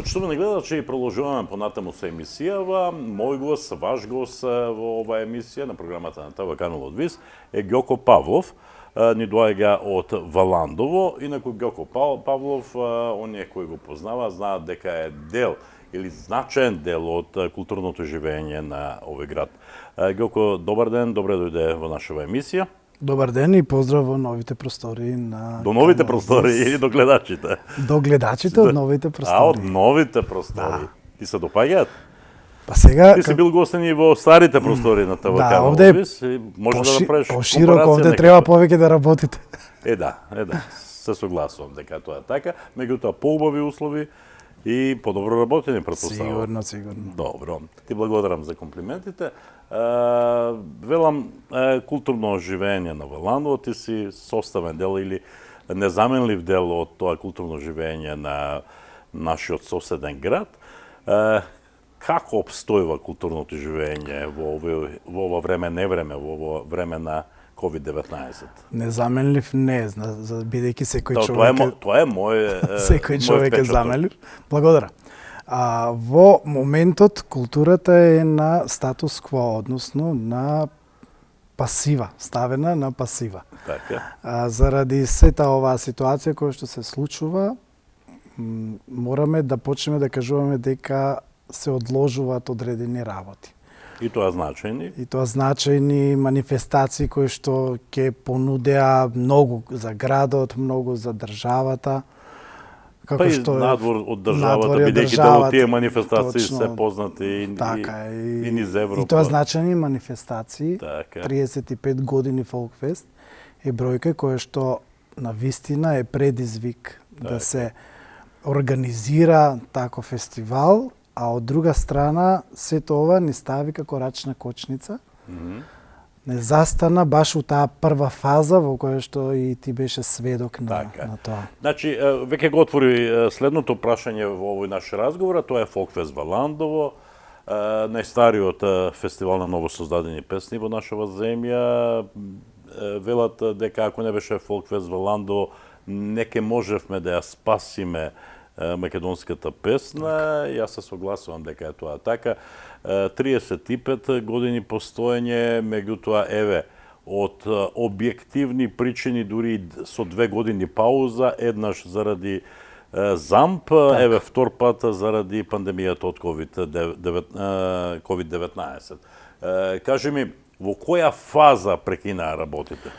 Почитувани гледачи, продолжуваме понатаму со емисијава. Мој гост, ваш гост во оваа емисија на програмата на ТВ Канал од ВИС е Ѓоко Павлов. Ни доаѓа од Валандово. Инаку Ѓоко Павлов, оние кои го познаваат, знаат дека е дел или значаен дел од културното живење на овој град. Ѓоко, добар ден, добре дојде во нашава емисија. Добар ден и поздрав во новите простори на... До новите простори или до гледачите? До гледачите од новите простори. А, од новите простори. Да. Ти се допаѓаат? Па сега... Ти си бил гостен и во старите простори на ТВ Канал овде може да направиш пошироко, овде треба повеќе да работите. Да, се согласувам дека тоа е така, меѓутоа поубави услови и подобро работење, претпоставувам. Сигурно. Добро. Ти благодарам за комплиментите. Велам, културно живење на Валандово, ти си составен дел или незаменлив дел од тоа културно живење на нашиот соседен град. Како обстојува културното живење во ова време, невреме, во ова време на COVID-19? Незаменлив не, бидејќи секој човек... Тоа е мој секој човек е заменлив. Благодарам. Во моментот културата е на статус кво, односно на пасива, ставена на пасива. Така. Заради сета оваа ситуација која што се случува, мораме да почнеме да кажуваме дека се одложуваат одредени работи. И тоа значајни? И тоа значајни манифестации кои што ќе понудеа многу за градот, многу за државата. Како па што надвор од државата, бидејќи дел од тие манифестации се познати и низ Европа. И тоа значајни манифестации, така. 35 години Фолкфест е бројка која што на вистина е предизвик да се организира таков фестивал, а од друга страна сето ова ни стави како рачна кочница. Не застана баш у таа прва фаза во која што и ти беше сведок на тоа. Значи, веќе го отвори следното прашање во овој наш разговор, тоа е Фолкфест Валандово, најстариот фестивал на новосоздадени песни во нашава земја. Велат дека ако не беше Фолкфест Валандово, не ке можевме да ја спасиме македонската песна. Јас се согласувам дека е тоа така. 35 години постоење, меѓутоа еве од објективни причини, дури со 2 години пауза, еднаш заради замп, еве втор пат заради пандемијата од COVID-19. Кажи ми, во која фаза прекинаа работите?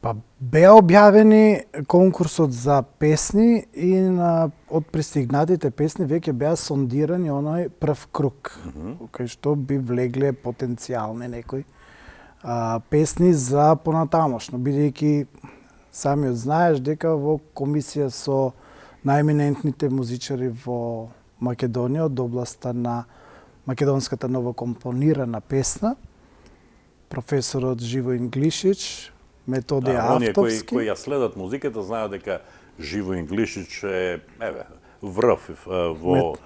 Па беа објавени конкурсот за песни и од пристигнатите песни веќе беа сондирани оној прв круг, кај што би влегле потенцијални некои песни за понатамошно, бидејќи самиот знаеш дека во комисија со најеминентните музичари во Македонија од областа на македонската новокомпонирана песна, професорот Живоин Глишич, Методија Автовски. Кои ја следат музиката знаат дека Живоин Глишич е врв во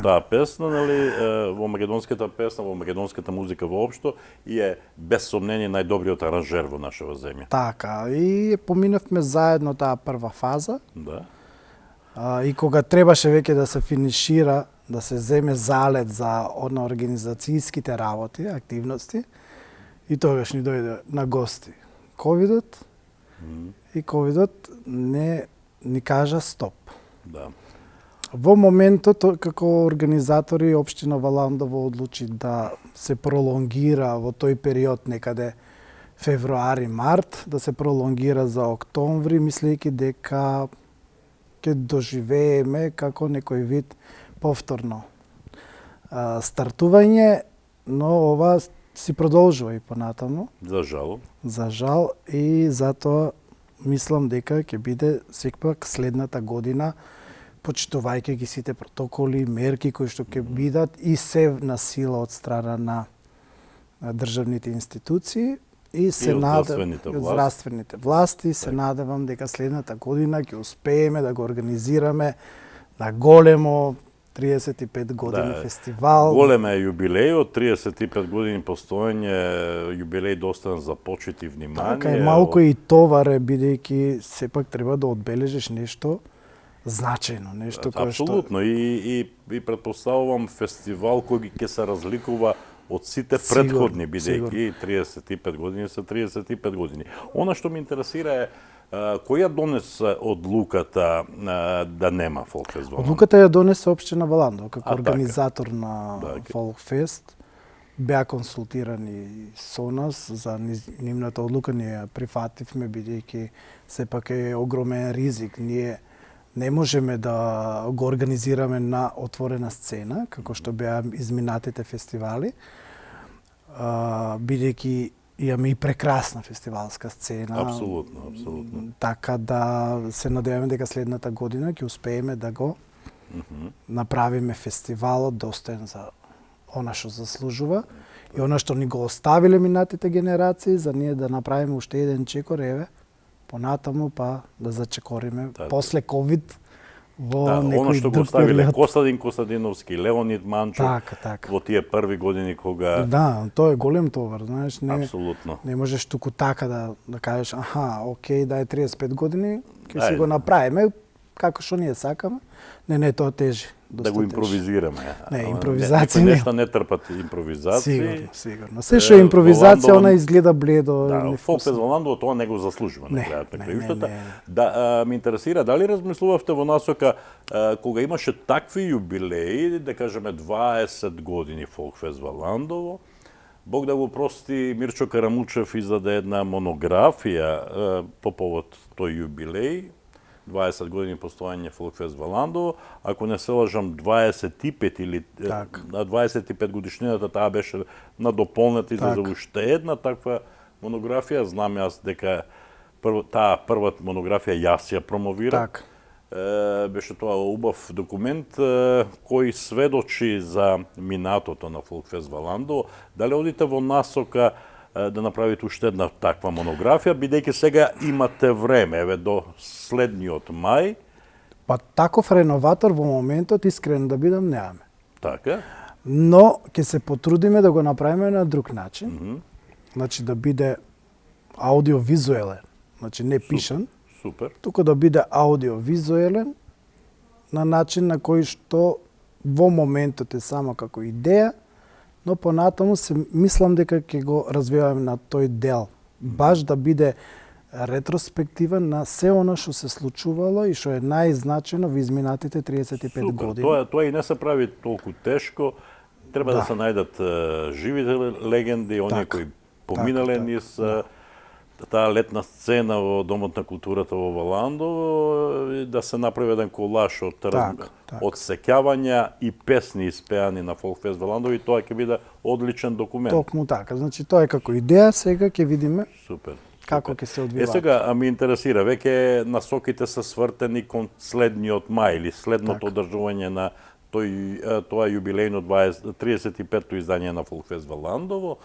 таа песна, нели, во македонската песна, во македонската музика воопшто и е без сомнение најдобриот аранжер во нашава земја. Така, и поминавме заедно таа прва фаза. Да. И кога требаше веќе да се финишира, да се земе залет за организацијските работи, активности, и тогаш ни дојде на гости ковидот, и ковидот ни кажа стоп. Да. Во моментот, како организатори, Општина Валандово одлучи да се пролонгира во тој период некаде февруари-март, да се пролонгира за октомври, мислејќи дека ќе доживееме како некој вид повторно стартување, но ова си продолжува и понатаму. За жал. За жал, и затоа мислам дека ќе биде секпак следната година, почитувајќи ги сите протоколи, мерки кои што ќе бидат и се на сила од страна на државните институции и се здравствените власти, се надевам дека следната година ќе успееме да го организираме на големо 35 години фестивал. Голем е јубилејот, 35 години постоење, јубилеј достан за почит и внимание. Така е, малку и товар е, бидејќи сепак треба да одбележиш нешто значајно, нешто кое што... Апсолутно. И предпоставувам фестивал кој ќе се разликува од сите предходни, бидејќи 35 години се 35 години. Она што ме интересира е која донесе одлуката да нема Фолкфест Валандово? Одлуката ја донесе општина Валандово како организатор на Фолкфест. Беа консултирани со нас за нивната одлука, ние ја прифативме бидејќи сепак е огромен ризик. Ние не можеме да го организираме на отворена сцена, како што беа изминатите фестивали, бидејќи имаме и прекрасна фестивалска сцена. Апсолутно, апсолутно. Така да се надеваме дека следната година ќе успееме да го направиме фестивалот достоен за она што заслужува и она што ни го оставиле минатите генерации, за ние да направиме уште еден чекор, еве, понатаму па да зачекориме после ковид во некој она што го друг оставиле период. Костадин Костадиновски, Леонид Манчов, Така. во тие први години кога... Да, тоа е голем товар, знаеш, Апсолутно. не можеш туку така да кажеш, аха, окей, дај 35 години, ќе си го направиме како што ние сакаме. Не, тоа тежи. Да го импровизираме. Не, импровизација не. не. Нешто не трпат импровизација. Сигурно. Се што е импровизација, она изгледа бледо. Да, Фолкфест Валандово тоа не го заслужува на крајот на краиштата. не. Да, ме интересира дали размислувавте во насока кога имаше такви јубилеи, да кажеме 20 години Фолкфест Валандово, Бог да го прости, Мирчо Карамучев издаде една монографија по повод тој јубилеј, 20 години постојање Фолкфест Валандово, ако не се лажам 25 или на 25 годишнината таа беше надополнета и за уште една таква монографија. Знам јас дека таа прва монографија јас ја промовира. Беше тоа убав документ кој сведочи за минатото на Фолкфест Валандово. Дали одите во насока да направите уште една таква монографија, бидејќи сега имате време, еве до следниот мај? Па таков реноватор во моментот, искрено да бидам, немаме. Така. Но ќе се потрудиме да го направиме на друг начин. Значи да биде аудиовизуелен, значи не пишан. Супер. Туку да биде аудиовизуелен на начин на кој што во моментот е само како идеја, но понатаму се мислам дека ќе го развиваме на тој дел. Баш да биде ретроспективен на се она што се случувало и што е најзначено во изминатите 35 години. Тоа и не се прави толку тешко. Треба да се најдат живите легенди, оние кои поминале низ таа летна сцена во Домот на културата во Валандово, да се направи еден колаж од сеќавања и песни испеани на Фолкфест Валандово и тоа ќе биде одличен документ. Токму така. Значи тоа е како идеја, сега ќе видиме. Супер. Како ќе се одвива. Сега ми интересира, веќе насоките се свртени кон следниот мај или следното одржување на тоа јубилејно 35-то издање на Фолкфест Валандово.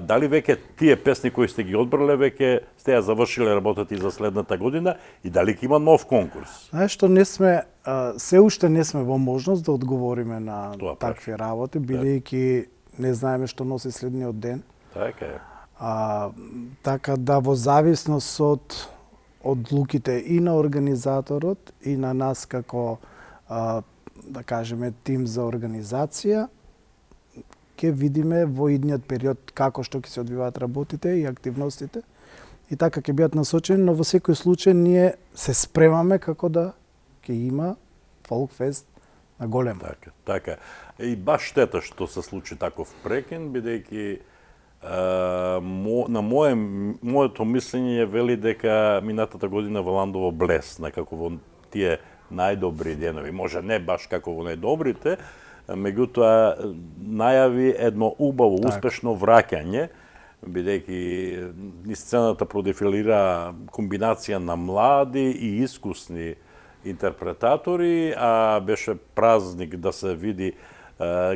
Дали веќе тие песни кои сте ги одбрале веќе сте ја завршиле работата и за следната година и дали ќе има нов конкурс? Знаеш што не сме се уште не сме во можност да одговориме на такви работи, бидејќи не знаеме што носи следниот ден. Така е. Така да во зависност од одлуките и на организаторот и на нас како да кажеме тим за организација, ќе видиме во идниот период како што ќе се одвиваат работите и активностите и така ќе бидат насочени, но во секој случај ние се спремаме како да ќе има Фолкфест на големо. Така. И баш штета што се случи таков прекин, бидејќи на моето мислење вели дека минатата година Валандово блесна како во тие најдобри денови. Може не баш како во најдобрите, меѓутоа најави едно убаво, успешно враќање, бидејќи низ сцената продефилира комбинација на млади и искусни интерпретатори, а беше празник да се види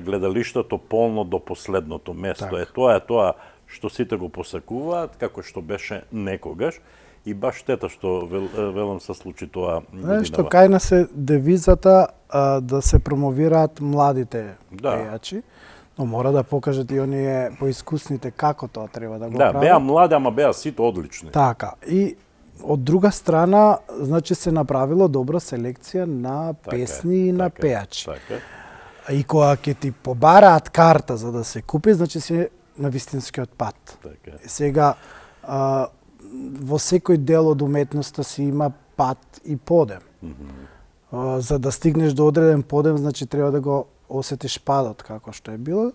гледалиштето полно до последното место. Тоа е тоа што сите го посакуваат, како што беше некогаш. И баш штета што велам се случи тоа годинава. Што кај нас е девизата да се промовираат младите пејачи, но мора да покажат и оние поискусните како тоа треба да го прават. Да, беа млади, ама беа сите одлични. Така. И од друга страна, значи се направило добра селекција на песни и на пејачи. Така. И кога ќе ти побараат карта за да се купи, значи се на вистинскиот пат. Така. Сега, во секој дел од уметноста си има пат и подем. За да стигнеш до одреден подем, значи треба да го осетиш падот како што е било.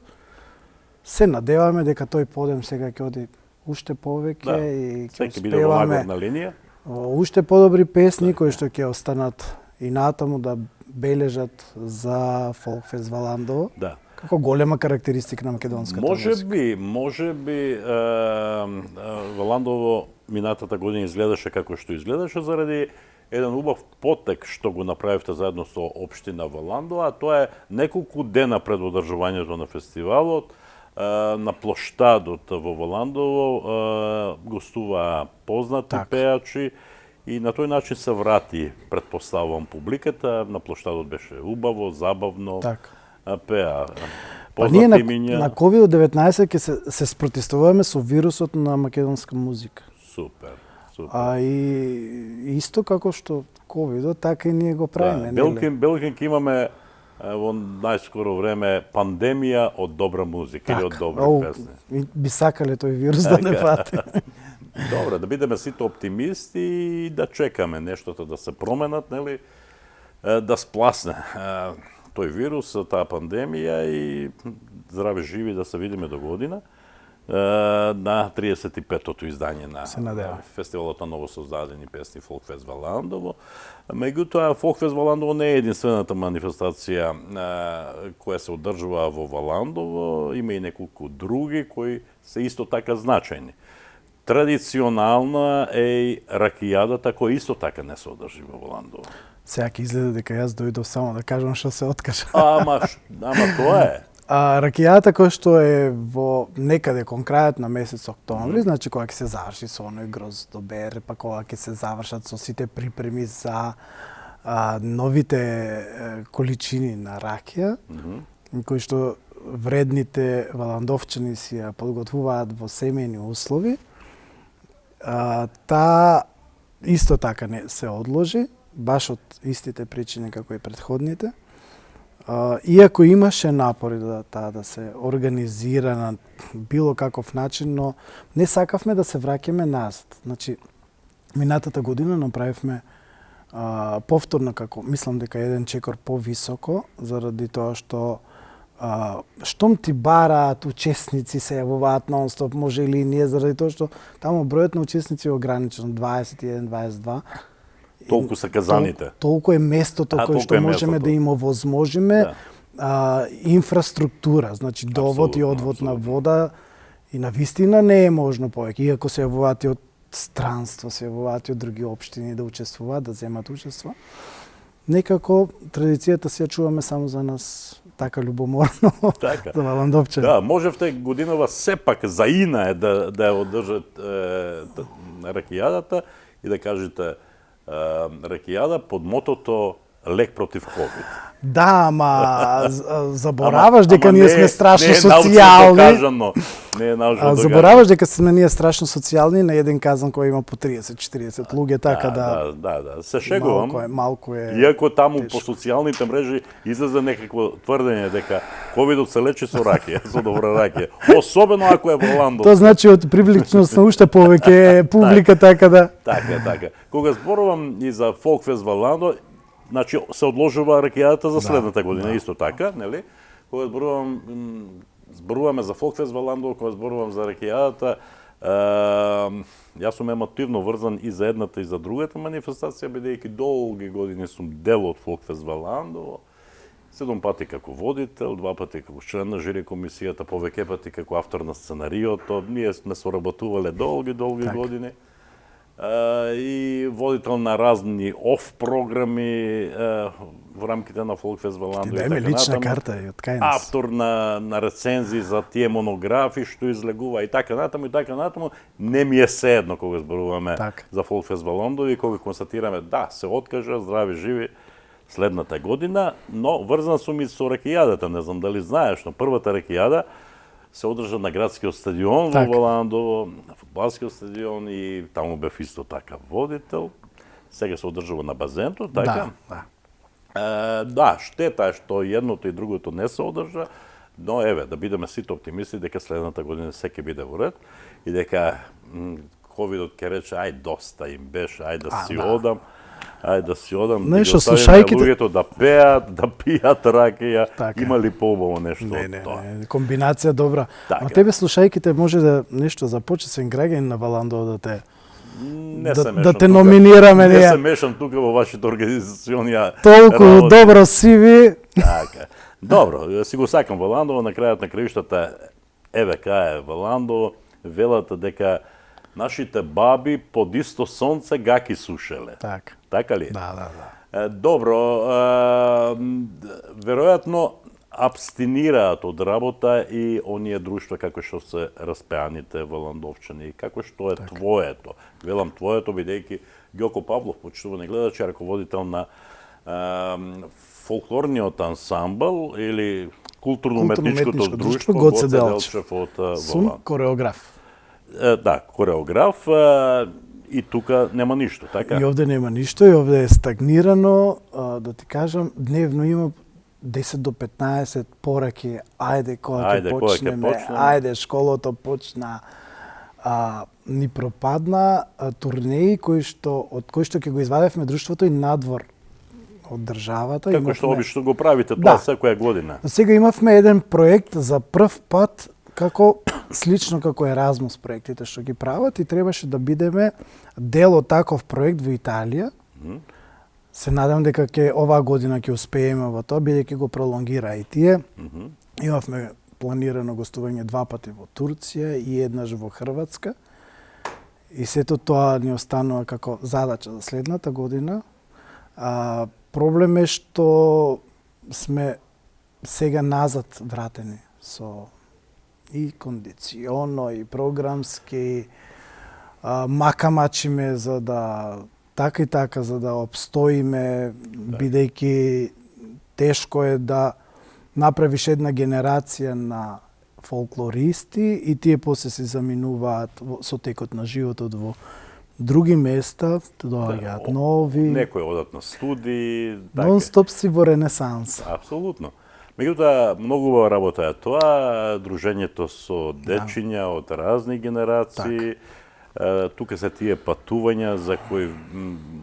Се надеваме дека тој подем сега ќе оди уште повеќе и ќе Секи биде во успеваме лагодна линија. уште подобри песни кои што ќе останат и натаму да бележат за Фолкфест Валандово. Да. Како голема карактеристика на македонската музика. Може би Валандово минатата година изгледаше како што изгледаше заради еден убав потек што го направивте заедно со општина Валандово, а тоа е неколку дена пред одржувањето на фестивалот на плоштадот во Валандово гостуваа познати пејачи и на тој начин се врати, предпоставувам, публиката. На плоштадот беше убаво, забавно, пеа ние познати имиња. на COVID-19 ќе се спротивставуваме со вирусот на македонска музика. Супер. А и исто како што ковидот, така и ние го правиме. Белкин ќе имаме во најскоро време пандемија од добра музика или од добри песни. Би сакале тој вирус да не пати. Добре, да бидеме сите оптимисти и да чекаме нештото да се променат, нели, да спласне тој вирус, таа пандемија и здрави живи да се видиме до година на 35-тото издање на фестивалот на новосоздадени песни Фолкфест Валандово. Меѓутоа, Фолкфест Валандово не е единствената манифестација која се одржува во Валандово, има и неколку други кои се исто така значајни. Традиционална е ракијадата, која исто така не се одржи во Валандово. Сега ќе изгледа дека јас дојдов само да кажам што се откажа. Ама тоа е. Ракијата која што е во некаде кон крајот на месец октомври, значи кога ќе се заврши со оној гроздобер, па кога ќе се завршат со сите припреми за новите количини на ракија, кои што вредните валандовчани си ја подготвуваат во семејни услови, таа исто така не се одложи, баш од истите причини како и претходните. Иако имаше напори да таа да се организира на било каков начин, но не сакавме да се враќаме назад. Значи, минатата година направивме повторно, како мислам дека еден чекор повисоко, заради тоа што штом ти бараат учесници се јавуваат нон-стоп, може или ние, заради тоа што таму бројот на учесници е ограничен, 21-22. Толку се казаните. Толку е местото кое што можеме да им овозможиме, инфраструктура, значи довод и одвод на вода, и на вистина не е можно повеќе, иако се јавуваат и од странство, се јавуваат и од други општини да учествуваат, да земат учество. Некако традицијата си ја чуваме само за нас така љубоморно, за Валандовчани. Да, можевте годинова сепак заина е да ја одржат ракијадата и да кажете ракијада под мотото лек против ковид. Да, ама забораваш дека ние сме страшно социјални. Не е научно забораваш дека сме ние страшно социјални на еден казан кој има по 30-40 луѓе, така да. Се шегувам. Малку е. Иако таму по социјалните мрежи излезе некакво тврдење дека ковидот се лечи со ракија, со добра ракија. Особено ако е Валандово. Тоа значи од привлечност на уште повеќе публика, така да. Така. Кога зборувам и за Фолкфест Валандово, значи се одложува ракијата за следната година, исто така, нели? Кога зборуваме за Фолкфест Валандово, кога зборувам за ракијата, јас сум емотивно врзан и за едната и за другата манифестација, бидејќи долги години сум дел од Фолкфест Валандово, 7 пати како водител, 2 пати како член на жири комисијата, повеќе пати како автор на сценариото. Ние сме соработувале долги години. И водител на разни оф програми во рамките на Фолкфест Валандово. Дајме лична карта и од кај нас. Автор на рецензии за тие монографи што излегува и така натаму. Не ми е седно кога зборуваме за Фолкфест Валандово и кога констатираме да, се откажа, здрави, живи следната година, но врзан сум и со ракијадата. Не знам дали знаеш, но првата ракијада се одржа на градскиот стадион во Така. Валандово, на фудбалскиот стадион и таму бев исто така водител. Сега се одржува на базентот, така? Да. Да, штета е што едното и другото не се одржа, но еве, да бидеме сите оптимисти дека следната година се ќе биде во ред и дека ковидот ќе рече ај доста им беше, ај да си одам. Ајде да си одам, да ги Нешто, оставиме слушајќите- луѓето да пеат, да пијат ракија, Така. има ли поубаво нешто Не, од тоа? не, комбинација добра. Така. А тебе слушајките може да нешто за почесен граѓанин на Валандово да те Не да- се да мешам те тука. номинираме Не ние. се мешам тука во вашите организациони толку работи. добро си ви. Така. Добро, си го сакам Валандово, на крајот на краиштата еве кај е Валандово, велат дека нашите баби под исто сонце гаки сушеле. Така. Така ли? Да. Добро, веројатно абстинираат од работа и оние друштва како што се распеаните Валандовчани, како што е твоето. Велам твоето, бидејќи Ѓоко Павлов, почитувани гледачи, раководител на фолклорниот ансамбл или културно-уметничкото друштво Гоце Гоце Делчев. Делчев од Сум Валандово. кореограф. Да, кореограф и тука нема ништо, така? И овде нема ништо, и овде е стагнирано, да ти кажам, дневно има 10 до 15 пораки, ајде кога ќе почнеме, ајде школото почна, ни пропадна турнеи од кои што ќе го извадевме друштвото и надвор од државата. Како што обично го правите Да. тоа секоја година. Сега имавме еден проект за прв пат, како слично како Еразмус проектите што ги прават и требаше да бидеме дел од таков проект во Италија. Се надам дека оваа година ќе успееме во тоа, бидејќи го пролонгира и тие. Имавме планирано гостување 2 пати во Турција и еднаш во Хрватска. И сето тоа ни останува како задача за следната година. Проблем е што сме сега назад вратени со и кондиционо, и програмски, макамачиме за да така и така за да обстоиме, бидејќи тешко е да направиш една генерација на фолклористи и тие после се заминуваат со текот на животот во други места, доаѓаат нови. Некои одат на студии, така. Нон-стоп си во ренесанс. Апсолутно. Меѓутоа, многу убава работа е тоа, дружењето со дечиња од разни генерации. Тука се тие патувања за кои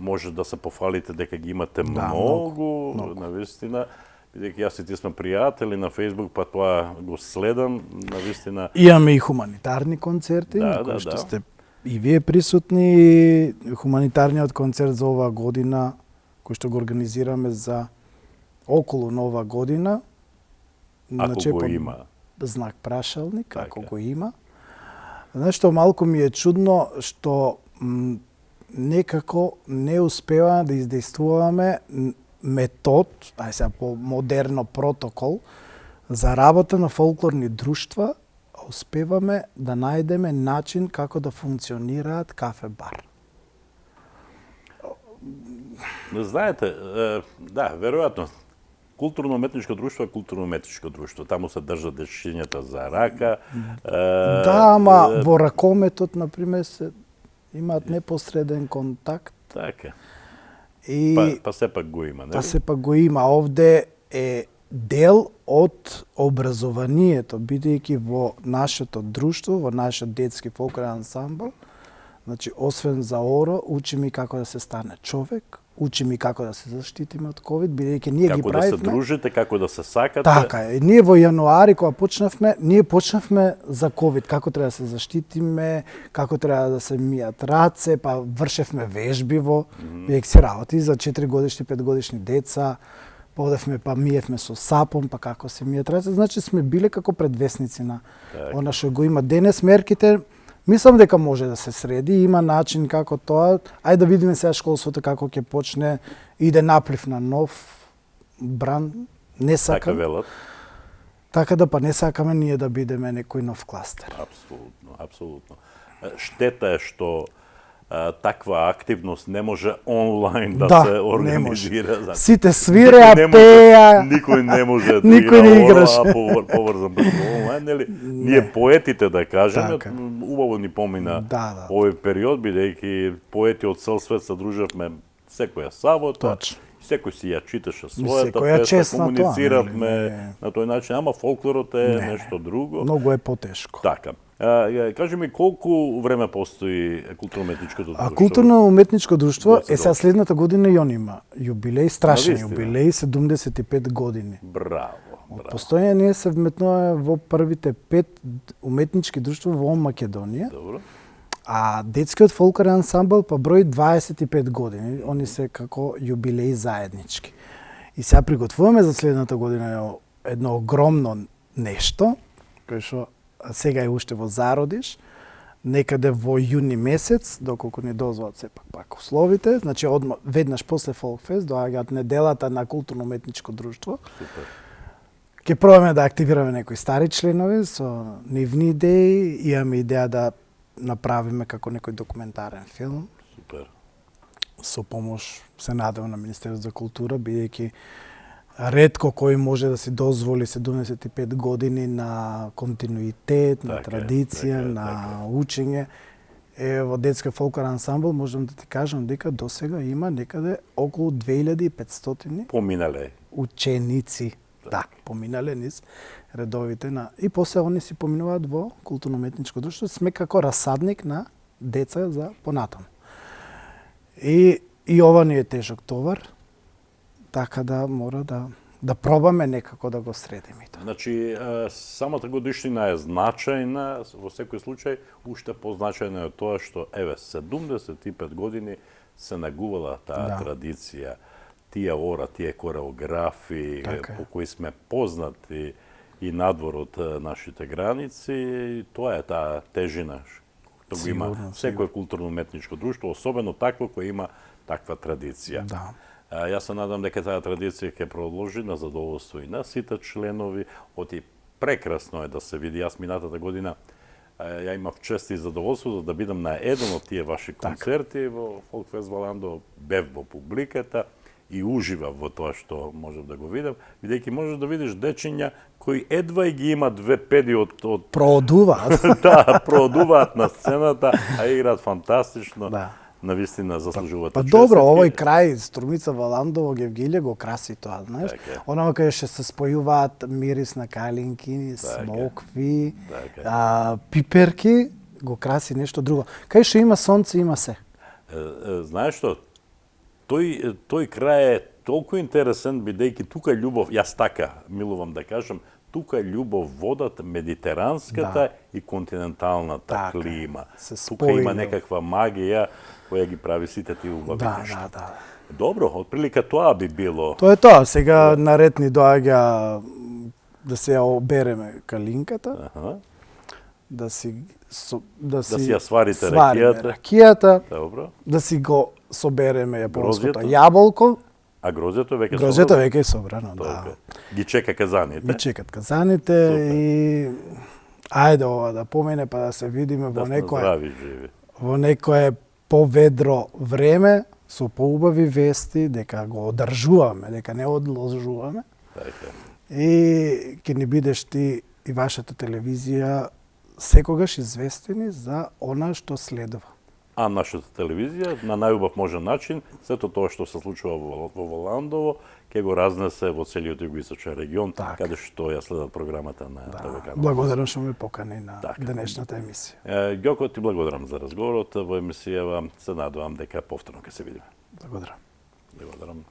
може да се пофалите дека ги имате многу, навистина. Бидејќи јас и ти сме пријатели на Facebook, па тоа го следам, навистина. Имаме и хуманитарни концерти, на кои што сте и вие присутни, и хуманитарниот концерт за оваа година, кој што го организираме за околу Нова година. Ако го има. Знак прашалник, ако го има. Знаеш што малку ми е чудно што некако не успева да издействуваме метод, ај сега по модерно протокол за работа на фолклорни друштва, успеваме да најдеме начин како да функционираат кафе-бар. Знаете, да, веројатно, културно-уметничко друштво е културно-уметничко друштво. Таму се држат дечињата за рака. Да, ама во ракометот, например, се имаат непосреден контакт. Така. И Па сепак го има, не? Па сепак го има. Овде е дел од образованието, бидејќи во нашето друштво, во нашиот детски фолклорен ансамбл, значи, освен за оро, учиме и како да се стане човек, учиме и како да се заштитиме од ковид, бидејќи ние ги правивме. Како да се дружите, како да се сакате. Така е. Ние во јануари кога почнавме за ковид, како треба да се заштитиме, како треба да се мијат раце, па вршевме вежби во бидејќи се работи за 4 годишни, 5 годишни деца. Подевме па миевме со сапон, па како се мијат раце, значи сме биле како предвесници на она што го има денес мерките. Мислам дека може да се среди, има начин како тоа. Ајде да видиме сега школството како ќе почне, иде наплив на нов бран, не сакам. Така велат. Така да па не сакаме ние да бидеме некој нов кластер. Апсолутно, апсолутно. Штета е што таква активност не може онлайн да Да, се не организира. може. Значи, Сите свиреа, пеа. Никој не може да Никој не игра играше. поврзан преку онлайн, нели? Ние поетите, да кажеме, Така. убаво ни помина Да. овој период, бидејќи поети од цел свет се дружевме секоја сабота. Точно. Секој си ја читаше својата секоја песна, чест на тоа, комунициравме нели? Не. на тој начин, ама фолклорот е нешто друго. Многу е потешко. Така. Кажи ми, колку време постои културно-уметничкото друштво? А културно-уметничко друштво Во е сега следната година и он има јубилеј, страшен Навистина. јубилеј, 75 години. Браво, Од браво. постојање ние се вметнуваме во првите 5 уметнички друштва во Македонија, Добро. а детскиот фолклорен ансамбл па брои 25 години. Они се како јубилеи заеднички. И сега приготвуваме за следната година едно огромно нешто, кое што сега е уште во зародиш, некаде во јуни месец, доколку ни дозволат сепак пак условите, значи веднаш после Фолкфест доаѓаат неделата на културно-уметничко друштво. Супер. Ќе пробаме да активираме некои стари членови со нивни идеи, имаме идеја да направиме како некој документарен филм Супер. со помош, се надевам, на Министерството за култура, бидејќи ретко кој може да си дозволи 75 години на континуитет, на Така е, традиција, така е, на така учење. Во детска фолклорен ансамбл можам да ти кажам дека досега има некаде околу 2500 Поминале. ученици. Да, поминале низ редовите на... И после они си поминуваат во културно-уметничко друштво. Сме како расадник на деца за понатаму. И ова ни е тежок товар, така да мора да пробаме некако да го средиме тоа. Значи, самата годишнина е значајна, во секој случај, уште позначајно е тоа што, 75 години се нагувала таа традиција, тие ора, тие кореографии, Така е. по кои сме познати и надвор од нашите граници, и тоа е таа тежина што го има Сигурно, секое културно-уметничко друштво, особено такво кој има таква традиција. Да. Јас се надам дека таа традиција ќе продолжи на задоволство и на сите членови. Оти прекрасно е да се види. Јас минатата година ја имав чест и задоволство да бидам на еден од тие ваши концерти во Фолкфест Валандово, бев во публиката и уживав во тоа што можев да го видам, бидејќи можеш да видиш дечиња кои едва и ги имат две педи од Проодуваат. да, проодуваат на сцената, а играат фантастично. Да. Навистина заслужуваат. Па добро, овој крај Струмица Валандово Гевгиле го краси тоа, знаеш. Така е. Оно кај што се спојуваат мирис на калинки, смокви, пиперки, го краси нешто друго. Кај што има сонце, има се. Знаеш што? Тој крај е толку интересен, бидејќи тука љубов, јас така милувам да кажам, тука љубов водат медитеранската и континенталната Така, клима. се Тука има спојува. некаква магија која ги прави сите тие убави нешта. Да. Добро, отприлика тоа би било. Тоа е тоа. Сега наред ни доаѓа да се ја обереме калинката, Аха. да си си ја сварите свариме ракијата. ракијата, Добро. да си го собереме јапонското Грозјето? јаболко. А грозјето веќе Грозјето собрано? веќе е собрано, да. Добро. Ги чека казаните. Ми чекат казаните и ајде ова да помине па да се видиме Да во сме некое здрави, живи. во некое поведро време со поубави вести дека го одржуваме, дека не одложуваме. Така. И ќе ни бидеш ти и вашата телевизија секогаш известени за она што следува. А нашата телевизија на најубав можен начин сето тоа што се случува во Валандово ќе го разнесе во целиот југоисточен регион, Така. каде што ја следат програмата на ТВ канал. Благодарам што ме покани на Така. денешната емисија. Ѓоко, ти благодарам за разговорот во емисијава. Се надевам дека повторно ќе се видиме. Благодарам. Благодарам.